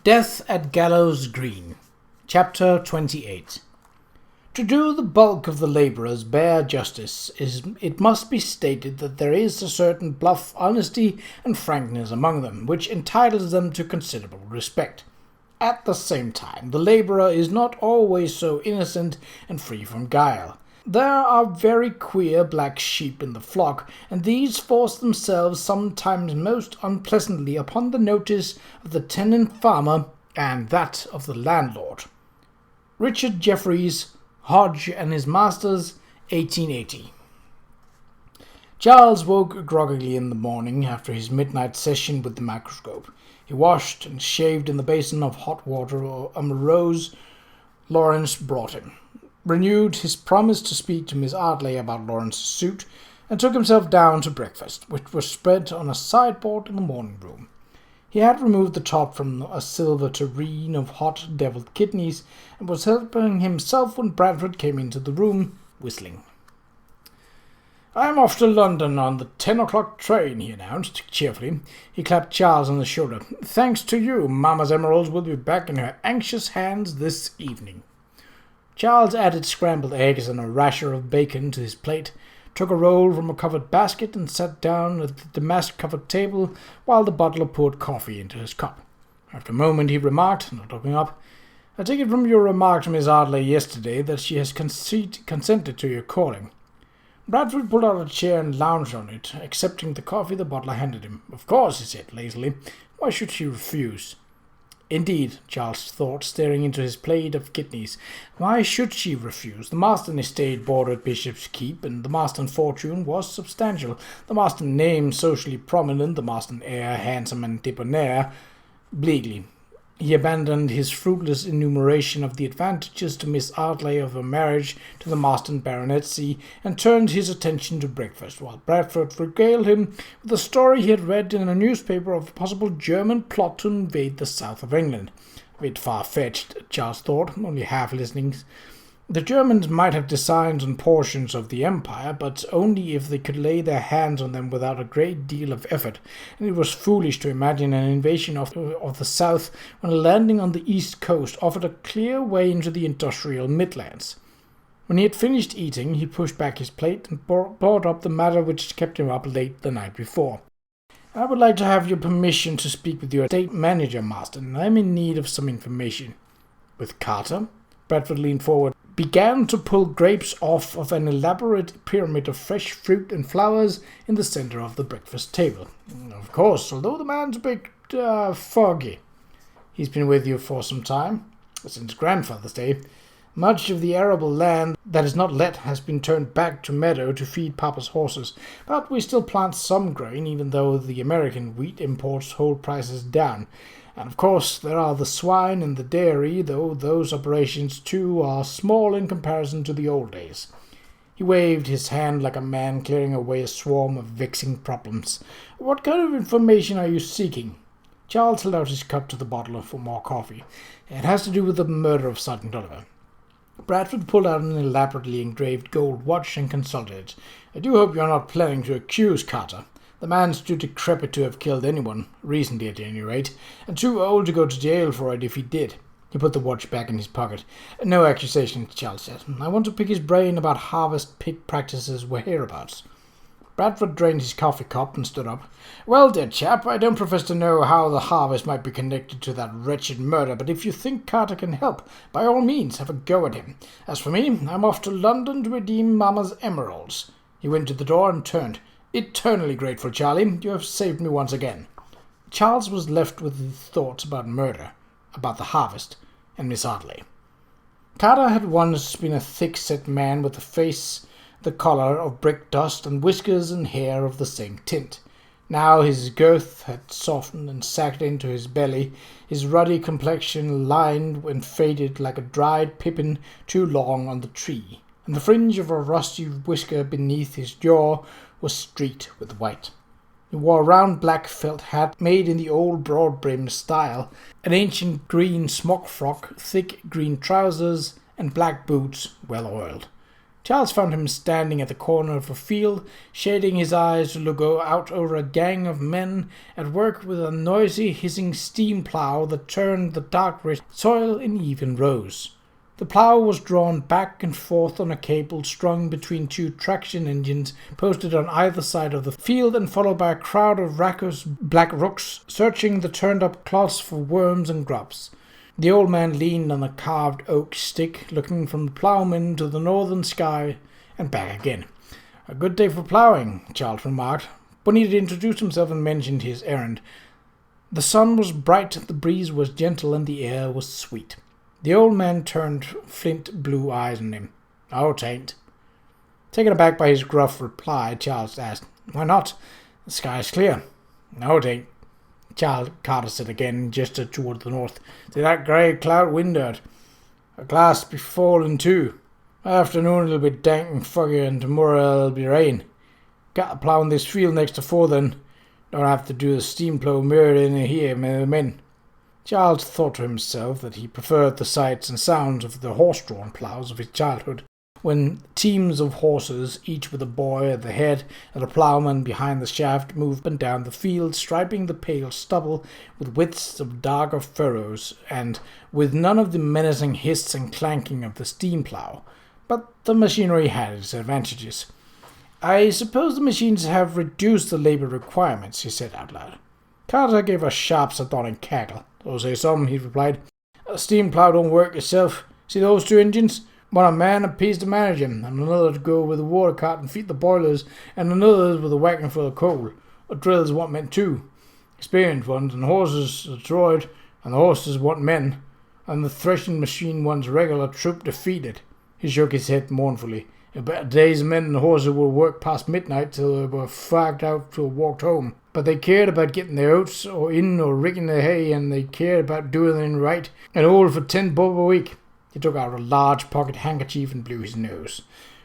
Death at Gallows Green. Chapter 28. To do the bulk of the labourers bare justice, it must be stated that there is a certain bluff honesty and frankness among them, which entitles them to considerable respect. At the same time, the labourer is not always so innocent and free from guile. There are very queer black sheep in the flock, and these force themselves sometimes most unpleasantly upon the notice of the tenant farmer and that of the landlord. Richard Jefferies, Hodge and His Masters, 1880. Charles woke groggily in the morning after his midnight session with the microscope. He washed and shaved in the basin of hot water Rose Lawrence brought him, renewed his promise to speak to Miss Ardley about Lawrence's suit, and took himself down to breakfast, which was spread on a sideboard in the morning room. He had removed the top from a silver tureen of hot devilled kidneys, and was helping himself when Bradford came into the room, whistling. "I am off to London on the 10 o'clock train," he announced cheerfully. He clapped Charles on the shoulder. "Thanks to you, Mamma's emeralds will be back in her anxious hands this evening." Charles added scrambled eggs and a rasher of bacon to his plate, took a roll from a covered basket, and sat down at the damask-covered table while the butler poured coffee into his cup. After a moment he remarked, not looking up, "I take it from your remark to Miss Ardley yesterday that she has consented to your calling." Bradford pulled out a chair and lounged on it, accepting the coffee the butler handed him. "Of course," he said lazily. "Why should she refuse?" Indeed, Charles thought, staring into his plate of kidneys. Why should she refuse? The Marston estate bordered Bishop's Keep, and the Marston fortune was substantial. The Marston name socially prominent, the Marston heir handsome and debonair. Bleakly, he abandoned his fruitless enumeration of the advantages to Miss Ardley of a marriage to the Marston baronetcy, and turned his attention to breakfast, while Bradford regaled him with a story he had read in a newspaper of a possible German plot to invade the south of England. A bit far-fetched, Charles thought, only half listening. The Germans might have designs on portions of the empire, but only if they could lay their hands on them without a great deal of effort, and it was foolish to imagine an invasion of the south when a landing on the east coast offered a clear way into the industrial Midlands. When he had finished eating, he pushed back his plate and brought up the matter which kept him up late the night before. "I would like to have your permission to speak with your estate manager, Marston. I am in need of some information." "With Carter?" Bradford leaned forward, began to pull grapes off of an elaborate pyramid of fresh fruit and flowers in the centre of the breakfast table. "Of course, although the man's a bit foggy." "He's been with you for some time?" "Since grandfather's day. Much of the arable land that is not let has been turned back to meadow to feed Papa's horses, but we still plant some grain, even though the American wheat imports hold prices down. And of course there are the swine and the dairy, though those operations too are small in comparison to the old days." He waved his hand like a man clearing away a swarm of vexing problems. "What kind of information are you seeking?" Charles held out his cup to the butler for more coffee. "It has to do with the murder of Sergeant Oliver." Bradford pulled out an elaborately engraved gold watch and consulted it. "I do hope you are not planning to accuse Carter. The man's too decrepit to have killed anyone, recently at any rate, and too old to go to jail for it if he did." He put the watch back in his pocket. "No accusations," Charles said. "I want to pick his brain about harvest pig practices we're hereabouts." Bradford drained his coffee cup and stood up. "Well, dear chap, I don't profess to know how the harvest might be connected to that wretched murder, but if you think Carter can help, by all means have a go at him. As for me, I'm off to London to redeem Mamma's emeralds." He went to the door and turned. "Eternally grateful, Charlie. You have saved me once again." Charles was left with his thoughts about murder, about the harvest, and Miss Ardley. Carter had once been a thick-set man with a face the colour of brick dust and whiskers and hair of the same tint. Now his girth had softened and sagged into his belly, his ruddy complexion lined and faded like a dried pippin too long on the tree, and the fringe of a rusty whisker beneath his jaw was streaked with white. He wore a round black felt hat made in the old broad-brimmed style, an ancient green smock frock, thick green trousers, and black boots well oiled. Charles found him standing at the corner of a field, shading his eyes to look out over a gang of men at work with a noisy, hissing steam plough that turned the dark red soil in even rows. The plough was drawn back and forth on a cable strung between two traction engines posted on either side of the field and followed by a crowd of rackers, black rooks, searching the turned-up cloths for worms and grubs. The old man leaned on a carved oak stick, looking from the ploughman to the northern sky and back again. "A good day for ploughing," Charles remarked, but he introduced himself and mentioned his errand. The sun was bright, the breeze was gentle, and the air was sweet. The old man turned flint blue eyes on him. "Oh, 'tain't." Taken aback by his gruff reply, Charles asked, "Why not? The sky's clear." "No, 'tain't." Carter said again, gestured toward the north. "See that grey cloud windward? A glass be falling too. Afternoon it'll be dank and foggy, and tomorrow it'll be rain. Got to plough in this field next to four then. Don't have to do the steam plough mirrored in here, men." Charles thought to himself that he preferred the sights and sounds of the horse-drawn ploughs of his childhood, when teams of horses, each with a boy at the head and a ploughman behind the shaft, moved up and down the field, striping the pale stubble with widths of darker furrows, and with none of the menacing hiss and clanking of the steam plough. But the machinery had its advantages. "I suppose the machines have reduced the labor requirements," he said out loud. Carter gave a sharp, sardonic cackle. "So say some," he replied. "A steam plough don't work itself. See those two engines? Want a man apiece to manage him, and another to go with the water cart and feed the boilers, and another with a wagon full of coal. A drill's want men too. Experienced ones, and horses are droid, and the horses want men, and the threshing machine wants regular troop to feed it." He shook his head mournfully. "A better days men and horses will work past midnight till they were fagged out to walked home. But they cared about getting their oats or in or rigging their hay, and they cared about doing it right, and all for 10 bob a week." He took out a large pocket handkerchief and blew his nose.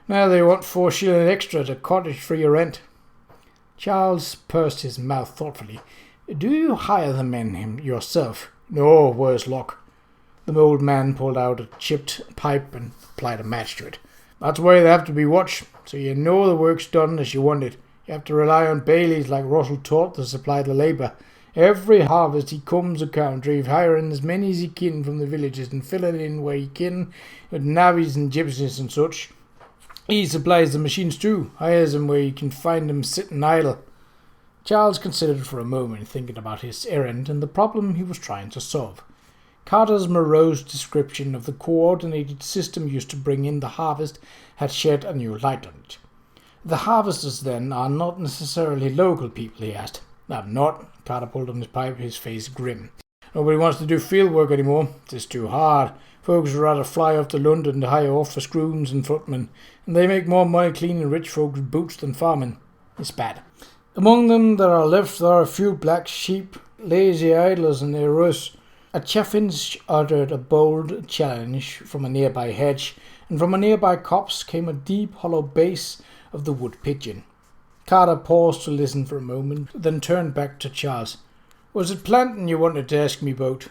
"Now they want 4 shillings extra to cottage for your rent." Charles pursed his mouth thoughtfully. "Do you hire the men yourself?" "No, worse luck." The old man pulled out a chipped pipe and applied a match to it. "That's why they have to be watched, so you know the work's done as you want it. You have to rely on bailies like Russell taught to supply the labour. Every harvest he comes a country, hiring as many as he can from the villages and filling in where he can with navvies and gypsies and such. He supplies the machines too, hires them where you can find them sitting idle." Charles considered for a moment, thinking about his errand and the problem he was trying to solve. Carter's morose description of the coordinated system used to bring in the harvest had shed a new light on it. "The harvesters, then, are not necessarily local people?" he asked. "I'm not." Carter pulled on his pipe, his face grim. "Nobody wants to do field work anymore. It's too hard. Folks would rather fly off to London to hire off for grooms and footmen, and they make more money cleaning rich folks' boots than farming. It's bad. Among them that are left there are a few black sheep, lazy idlers and their rus." A chaffinch uttered a bold challenge from a nearby hedge, and from a nearby copse came a deep, hollow bass of the wood pigeon. Carter paused to listen for a moment, then turned back to Charles. "Was it planting you wanted to ask me about?"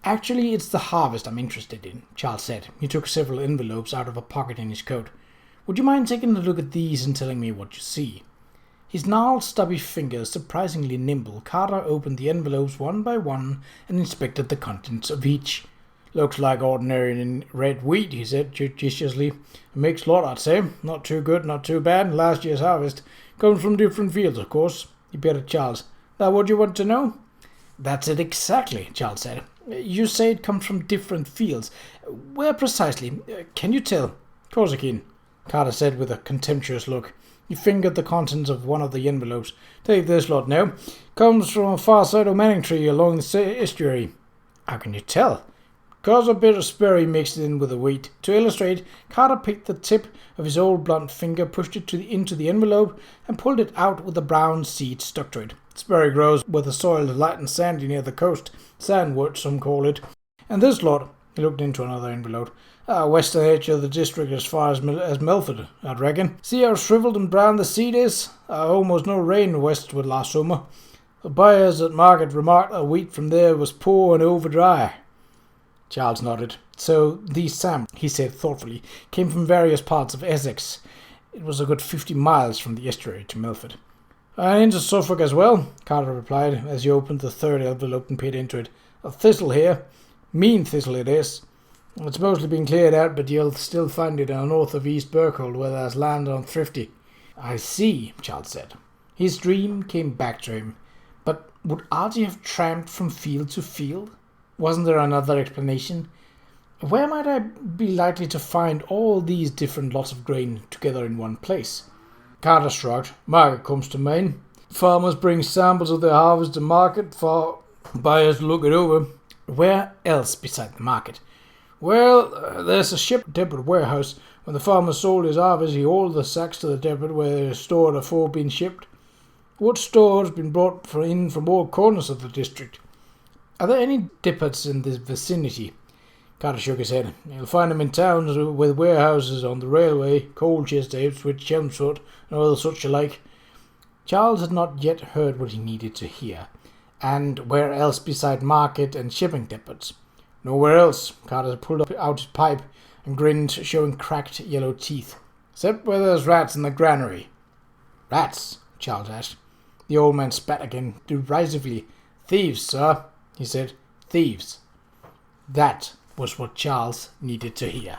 "Actually, it's the harvest I'm interested in," Charles said. He took several envelopes out of a pocket in his coat. "Would you mind taking a look at these and telling me what you see?" His gnarled, stubby fingers surprisingly nimble, Carter opened the envelopes one by one and inspected the contents of each. "Looks like ordinary red wheat," he said judiciously. "A mixed lot, I'd say. Not too good, not too bad. Last year's harvest. Comes from different fields, of course." He peered at Charles. "That what you want to know?" "That's it exactly," Charles said. "You say it comes from different fields. Where precisely? Can you tell?" "Of course I can," Carter said with a contemptuous look. He fingered the contents of one of the envelopes. "Take this lot now. Comes from a far side of Manningtree along the estuary." "How can you tell?" "'Cause a bit of sperry mixed in with the wheat." To illustrate, Carter picked the tip of his old blunt finger, pushed it into the envelope, and pulled it out with the brown seed stuck to it. "Sperry grows where the soil is light and sandy near the coast. Sandwood, some call it. And this lot," he looked into another envelope, "western edge of the district as far as Melford, I'd reckon. See how shriveled and brown the seed is? Almost no rain westward last summer. The buyers at market remarked that wheat from there was poor and over dry." Charles nodded. So these samples, he said thoughtfully, came from various parts of Essex. It was a good 50 miles from the estuary to Milford. And into Suffolk as well, Carter replied, as he opened the third envelope and peered into it. A thistle here. Mean thistle it is. It's mostly been cleared out, but you'll still find it north of East Berkhold, where there's land on Thrifty. I see, Charles said. His dream came back to him. But would Archie have tramped from field to field? Wasn't there another explanation? Where might I be likely to find all these different lots of grain together in one place? Carter shrugged. Market comes to mind. Farmers bring samples of their harvest to market for buyers to look it over. Where else beside the market? Well, there's a ship depot warehouse. When the farmer sold his harvest, he hauled the sacks to the depot where they were stored afore being shipped. Wood store has been brought in from all corners of the district. Are there any depots in this vicinity? Carter shook his head. You'll find them in towns with warehouses on the railway, Colchester, Ipswich, Chelmsford, and all such alike. Charles had not yet heard what he needed to hear. And where else beside market and shipping depots? Nowhere else. Carter pulled out his pipe and grinned, showing cracked yellow teeth. Except where there's rats in the granary. Rats? Charles asked. The old man spat again, derisively. Thieves, sir, he said. Thieves. That was what Charles needed to hear.